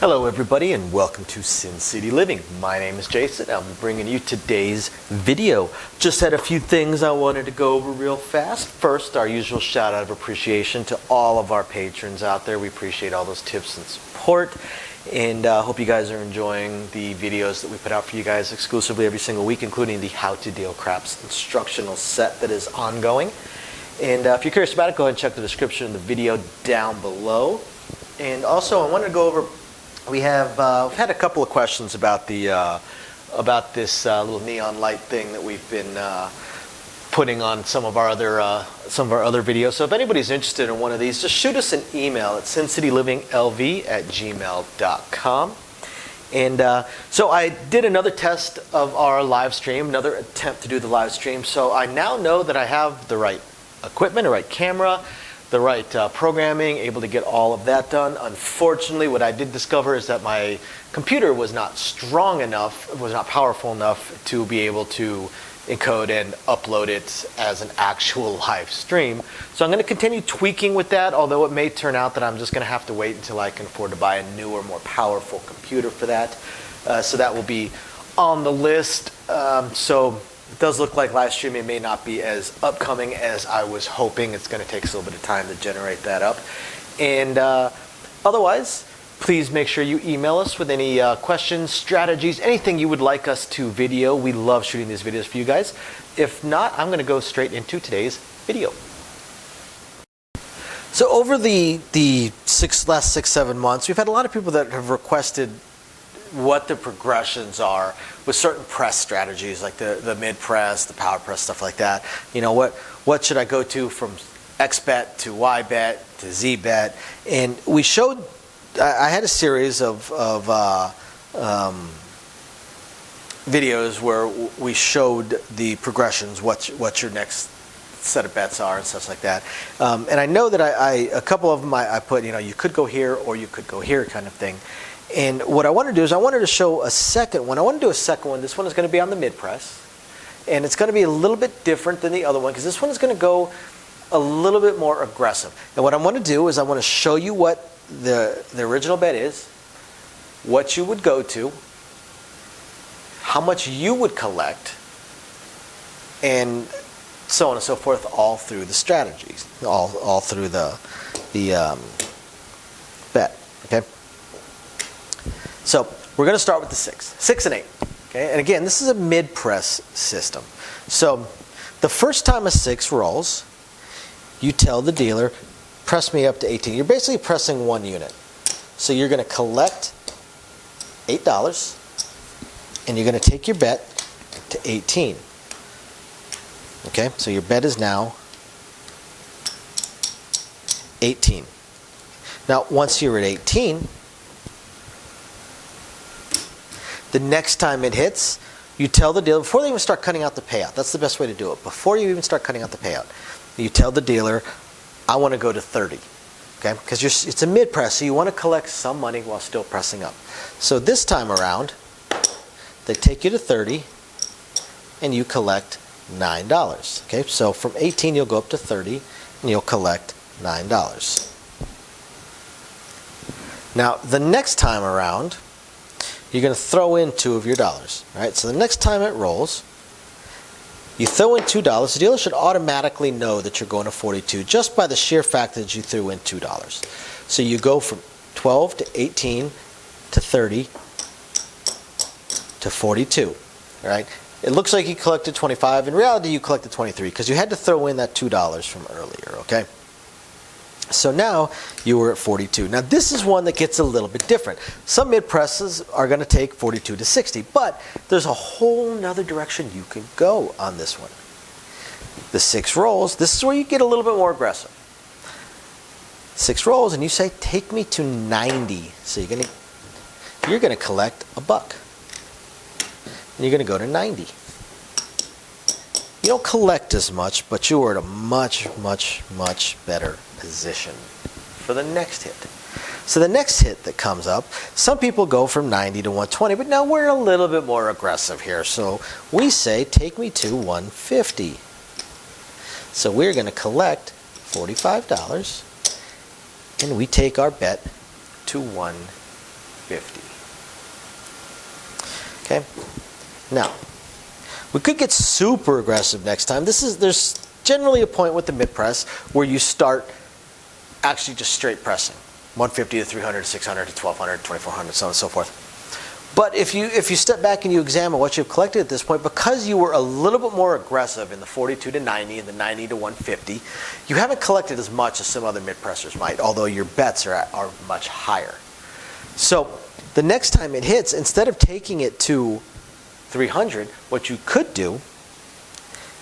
Hello everybody and welcome to Sin City Living. My name is Jason. I'll be bringing you today's video. Just had a few things I wanted to go over real fast. First, our usual shout out of appreciation to all of our patrons out there. We appreciate all those tips and support, and hope you guys are enjoying the videos that we put out for you guys exclusively every single week, including the How to Deal Craps instructional set that is ongoing. And if you're curious about it, go ahead and check the description of the video down below. And also, I wanted to go over, we've had a couple of questions about the this little neon light thing that we've been putting on some of our other videos. So if anybody's interested in one of these, just shoot us an email at sincitylivinglv@gmail.com. And so I did another test of our live stream, another attempt to do the live stream. So I now know that I have the right equipment, the right camera, the right programming, able to get all of that done. Unfortunately, what I did discover is that my computer was not strong enough, was not powerful enough to be able to encode and upload it as an actual live stream. So I'm going to continue tweaking with that, although it may turn out that I'm just going to have to wait until I can afford to buy a newer, more powerful computer for that. So that will be on the list. So it does look like live streaming may not be as upcoming as I was hoping. It's going to take us a little bit of time to generate that up. And otherwise, please make sure you email us with any questions, strategies, anything you would like us to video. We love shooting these videos for you guys. If not, I'm going to go straight into today's video. So over the last 6-7 months, we've had a lot of people that have requested what the progressions are with certain press strategies, like the mid press, the power press, stuff like that. You know, what should I go to from X bet to Y bet to Z bet? And we showed, I had a series of videos where we showed the progressions, what your next set of bets are and stuff like that. And I know that a couple of them I put, you know, you could go here or you could go here kind of thing. And what I want to do is I wanted to show a second one. I want to do a second one. This one is going to be on the mid press. And it's going to be a little bit different than the other one because this one is going to go a little bit more aggressive. And what I want to do is I want to show you what the original bet is, what you would go to, how much you would collect, and so on and so forth, all through the strategies, all through the bet. Okay. So we're going to start with the 6 and 8. Okay, and again, this is a mid press system. So the first time a 6 rolls, you tell the dealer, press me up to 18. You're basically pressing one unit. So you're going to collect $8, and you're going to take your bet to 18. Okay, so your bet is now 18. Now, once you're at 18, the next time it hits, you tell the dealer, before they even start cutting out the payout, that's the best way to do it. Before you even start cutting out the payout, you tell the dealer, I want to go to 30. Okay? Because it's a mid press, so you want to collect some money while still pressing up. So this time around, they take you to 30, and you collect $9. Okay? So from 18, you'll go up to 30, and you'll collect $9. Now, the next time around, you're going to throw in 2 of your dollars. Right? So the next time it rolls, you throw in $2. The dealer should automatically know that you're going to 42 just by the sheer fact that you threw in $2. So you go from 12 to 18 to 30 to 42. Right? It looks like you collected 25. In reality, you collected 23 because you had to throw in that $2 from earlier. Okay? So now you were at 42. Now this is one that gets a little bit different. Some mid presses are going to take 42 to 60, but there's a whole nother direction you can go on this one. The 6 rolls, this is where you get a little bit more aggressive. 6 rolls and you say, take me to 90. So you're going to collect $1. And you're going to go to 90. You don't collect as much, but you are at a much, much, much better position for the next hit. So the next hit that comes up, some people go from 90 to 120, but now we're a little bit more aggressive here. So we say, take me to 150. So we're going to collect $45, and we take our bet to 150. 150. Okay? Now, we could get super aggressive next time. There's generally a point with the mid press where you start actually just straight pressing. 150 to 300 to 600 to 1200 to 2400, so on and so forth. But if you step back and you examine what you've collected at this point, because you were a little bit more aggressive in the 42 to 90 and the 90 to 150, you haven't collected as much as some other mid-pressers might, although your bets are much higher. So the next time it hits, instead of taking it to 300, what you could do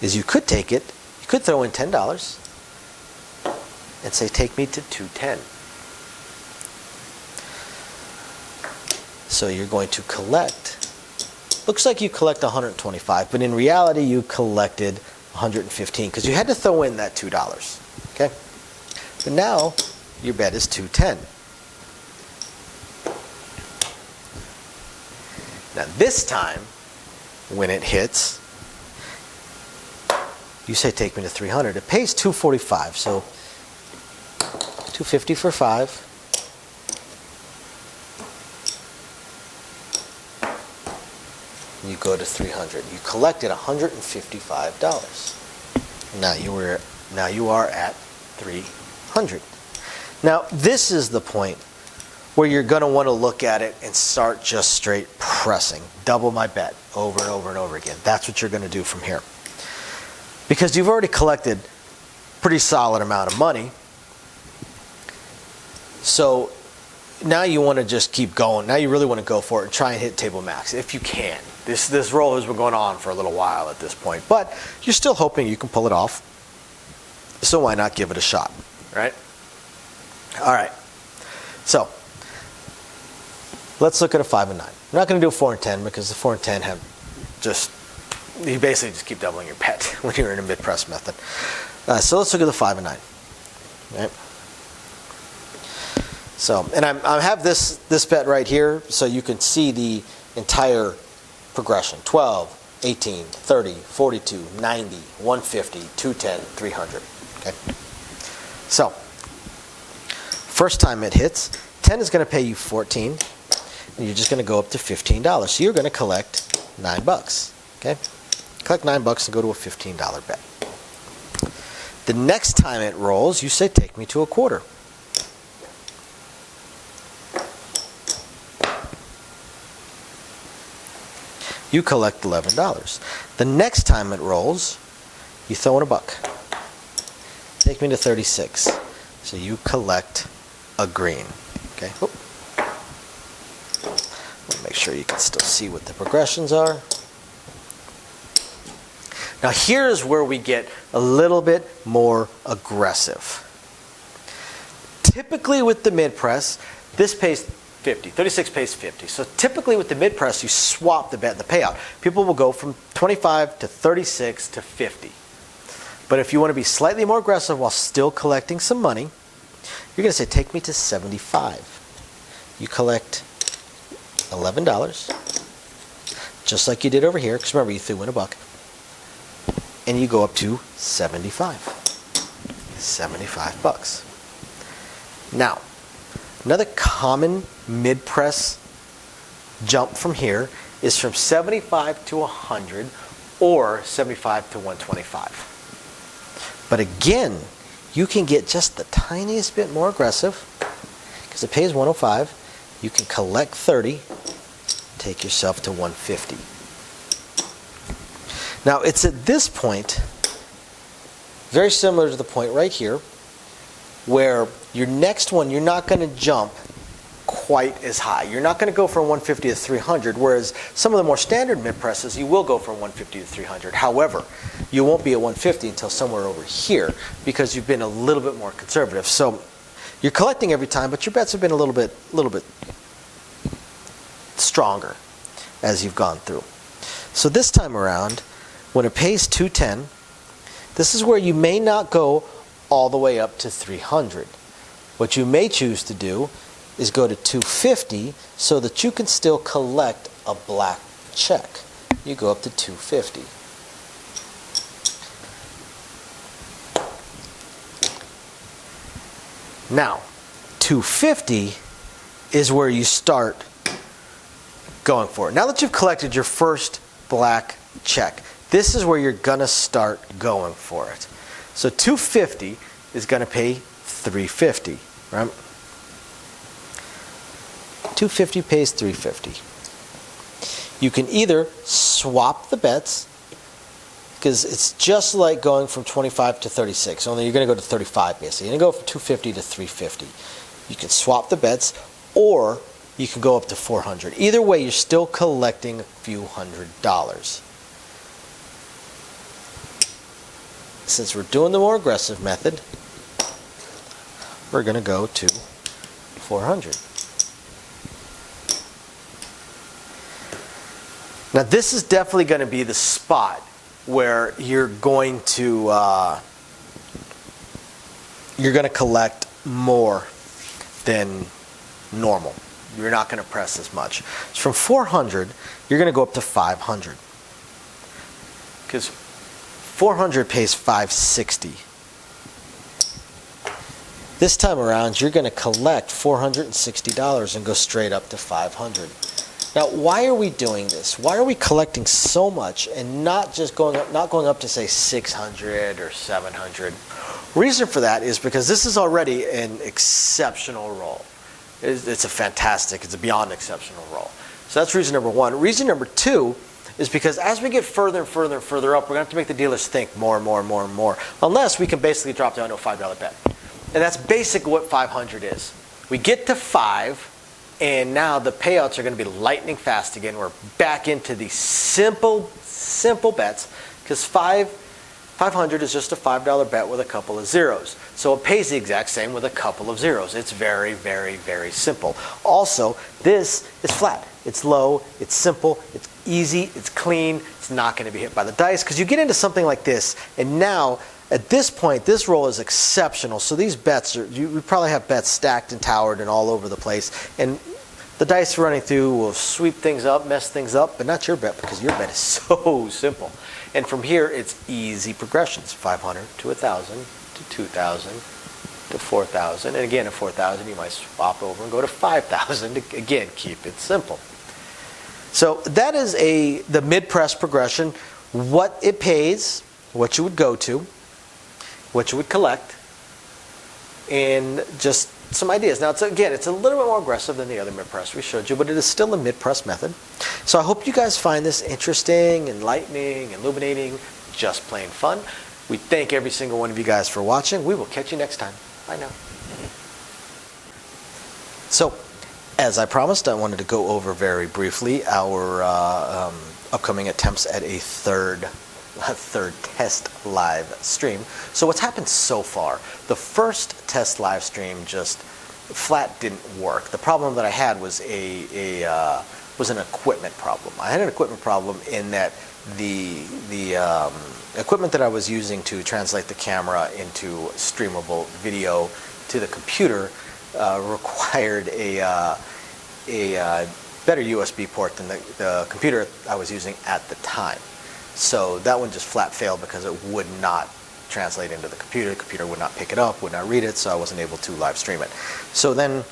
is you could throw in $10 and say, take me to 210. So you're going to collect, looks like you collect 125, but in reality you collected 115 because you had to throw in that $2. Okay? But now your bet is 210. Now this time, when it hits, you say take me to 300. It pays 245, so 250 for 5. You go to 300. You collected $155. Now you are at 300. Now this is the point where you're going to want to look at it and start just straight pressing. Double my bet over and over and over again. That's what you're going to do from here. Because you've already collected a pretty solid amount of money. So now you want to just keep going. Now you really want to go for it and try and hit table max if you can. This roll has been going on for a little while at this point, but you're still hoping you can pull it off. So why not give it a shot, right? All right. So let's look at a 5 and 9. I'm not going to do a 4 and 10 because the 4 and 10 have you basically just keep doubling your bet when you're in a mid-press method. So let's look at the 5 and 9. Right? So, and I have this bet right here so you can see the entire progression. 12, 18, 30, 42, 90, 150, 210, 300. Okay? So, first time it hits, 10 is going to pay you 14, and you're just going to go up to $15. So you're going to collect $9. Okay? Collect $9 and go to a $15 bet. The next time it rolls, you say, take me to a quarter. You collect $11. The next time it rolls, you throw in $1. Take me to 36. So you collect a green. Okay. Oop. Make sure you can still see what the progressions are. Now here's where we get a little bit more aggressive. Typically with the mid press, this pays 50. 36 pays 50. So typically with the mid press, you swap the bet and the payout. People will go from 25 to 36 to 50. But if you want to be slightly more aggressive while still collecting some money, you're going to say, take me to 75. You collect $11, just like you did over here, because remember you threw in $1. And you go up to 75. $75. Now, another common mid-press jump from here is from 75 to 100 or 75 to 125. But again, you can get just the tiniest bit more aggressive because it pays 105. You can collect 30, take yourself to 150. Now, it's at this point, very similar to the point right here, where your next one, you're not going to jump quite as high. You're not going to go from 150 to 300, whereas some of the more standard mid-presses, you will go from 150 to 300. However, you won't be at 150 until somewhere over here because you've been a little bit more conservative. So you're collecting every time, but your bets have been a little bit stronger as you've gone through. So this time around, when it pays 210, this is where you may not go all the way up to 300. What you may choose to do is go to 250 so that you can still collect a black check. You go up to 250. Now, 250 is where you start going for it. Now that you've collected your first black check, this is where you're gonna start going for it. So 250 is gonna pay 350, right? 250 pays 350. You can either swap the bets, because it's just like going from 25 to 36, only you're going to go to 35 basically. You're going to go from 250 to 350. You can swap the bets, or you can go up to 400. Either way, you're still collecting a few $100s. Since we're doing the more aggressive method, we're going to go to 400. Now this is definitely going to be the spot where you're going to collect more than normal. You're not going to press as much. So from 400, you're going to go up to 500, because 400 pays 560. This time around, you're going to collect $460 and go straight up to 500. Now, why are we doing this? Why are we collecting so much and not just going up to say 600 or 700? Reason for that is because this is already an exceptional roll. It's a beyond exceptional roll. So that's reason number one. Reason number two is because as we get further and further and further up, we're going to have to make the dealers think more and more and more and more, unless we can basically drop down to a $5 bet. And that's basically what 500 is. We get to 5. And now the payouts are going to be lightning fast again. We're back into the simple bets, because 500 is just a $5 bet with a couple of zeros. So it pays the exact same with a couple of zeros. It's very, very, very simple. Also, this is flat. It's low, it's simple, it's easy, it's clean. It's not going to be hit by the dice, because you get into something like this, and now at this point, this roll is exceptional. So these bets you probably have bets stacked and towered and all over the place. And the dice running through will sweep things up, mess things up, but not your bet, because your bet is so simple. And from here, it's easy progressions. 500 to 1,000 to 2,000 to 4,000. And again, at 4,000, you might swap over and go to 5,000 to, again, keep it simple. So that is the mid-press progression, what it pays, what you would go to, what you would collect, and just some ideas. Now, it's a little bit more aggressive than the other mid-press we showed you, but it is still a mid-press method. So I hope you guys find this interesting, enlightening, illuminating, just plain fun. We thank every single one of you guys for watching. We will catch you next time. Bye now. So, as I promised, I wanted to go over very briefly our upcoming attempts at a third test live stream. So what's happened so far? The first test live stream just flat didn't work. The problem that I had was was an equipment problem. I had an equipment problem in that the equipment that I was using to translate the camera into streamable video to the computer required a better USB port than the computer I was using at the time. So that one just flat failed because it would not translate into the computer. The computer would not pick it up, would not read it, so I wasn't able to live stream it. So then,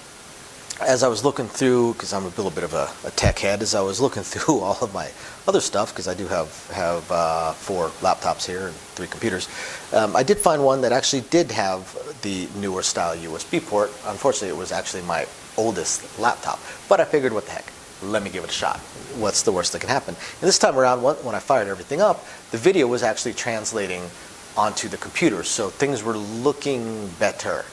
as I was looking through, because I'm a little bit of a tech head, as I was looking through all of my other stuff, because I do have 4 laptops here and 3 computers, I did find one that actually did have the newer style USB port. Unfortunately, it was actually my oldest laptop, but I figured, what the heck, let me give it a shot. What's the worst that can happen? And this time around, when I fired everything up, the video was actually translating onto the computer, so things were looking better.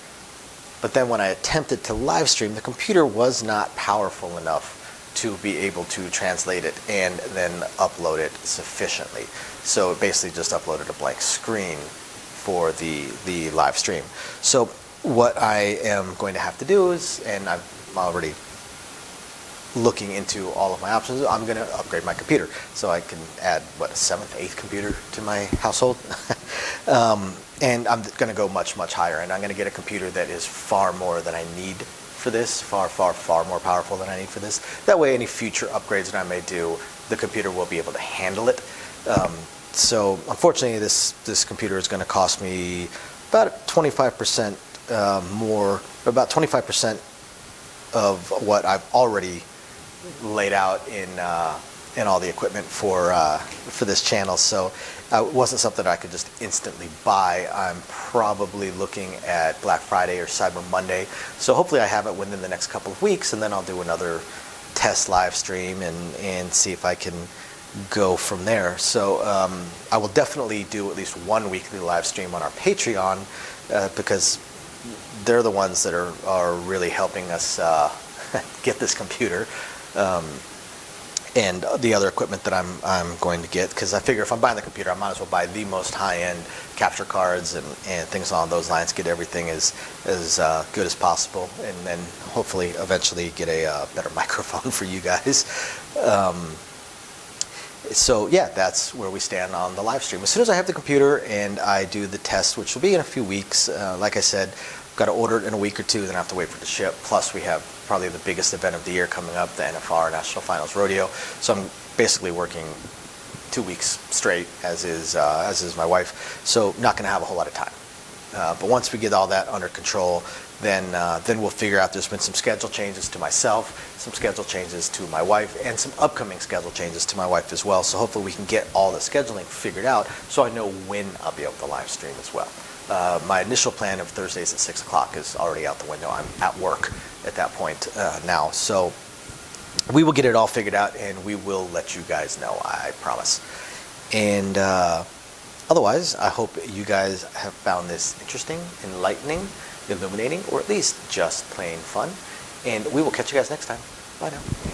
But then when I attempted to live stream, the computer was not powerful enough to be able to translate it and then upload it sufficiently. So it basically just uploaded a blank screen for the live stream. So what I am going to have to do is, and I'm already looking into all of my options, I'm going to upgrade my computer so I can add, what, a 7th, 8th computer to my household. And I'm going to go much, much higher, and I'm going to get a computer that is far more than I need for this, far, far, far more powerful than I need for this. That way, any future upgrades that I may do, the computer will be able to handle it. So unfortunately, this computer is going to cost me about 25% more, about 25% of what I've already laid out in all the equipment for this channel, so it wasn't something I could just instantly buy. I'm probably looking at Black Friday or Cyber Monday, so hopefully I have it within the next couple of weeks, and then I'll do another test live stream and see if I can go from there. So I will definitely do at least one weekly live stream on our Patreon, because they're the ones that are really helping us get this computer and the other equipment that I'm going to get, because I figure if I'm buying the computer, I might as well buy the most high-end capture cards and things along those lines, get everything as good as possible, and then hopefully eventually get a better microphone for you guys. So yeah, that's where we stand on the live stream. As soon as I have the computer and I do the test, which will be in a few weeks, like I said, I've got to order it in a week or two, then I have to wait for it to ship. Plus we have probably the biggest event of the year coming up, the NFR National Finals Rodeo. So I'm basically working 2 weeks straight, as is my wife. So not going to have a whole lot of time. But once we get all that under control, then we'll figure out. There's been some schedule changes to myself, some schedule changes to my wife, and some upcoming schedule changes to my wife as well. So hopefully we can get all the scheduling figured out so I know when I'll be able to live stream as well. My initial plan of Thursdays at 6 o'clock is already out the window. I'm at work at that point now. So we will get it all figured out, and we will let you guys know, I promise. And otherwise, I hope you guys have found this interesting, enlightening, illuminating, or at least just plain fun. And we will catch you guys next time. Bye now.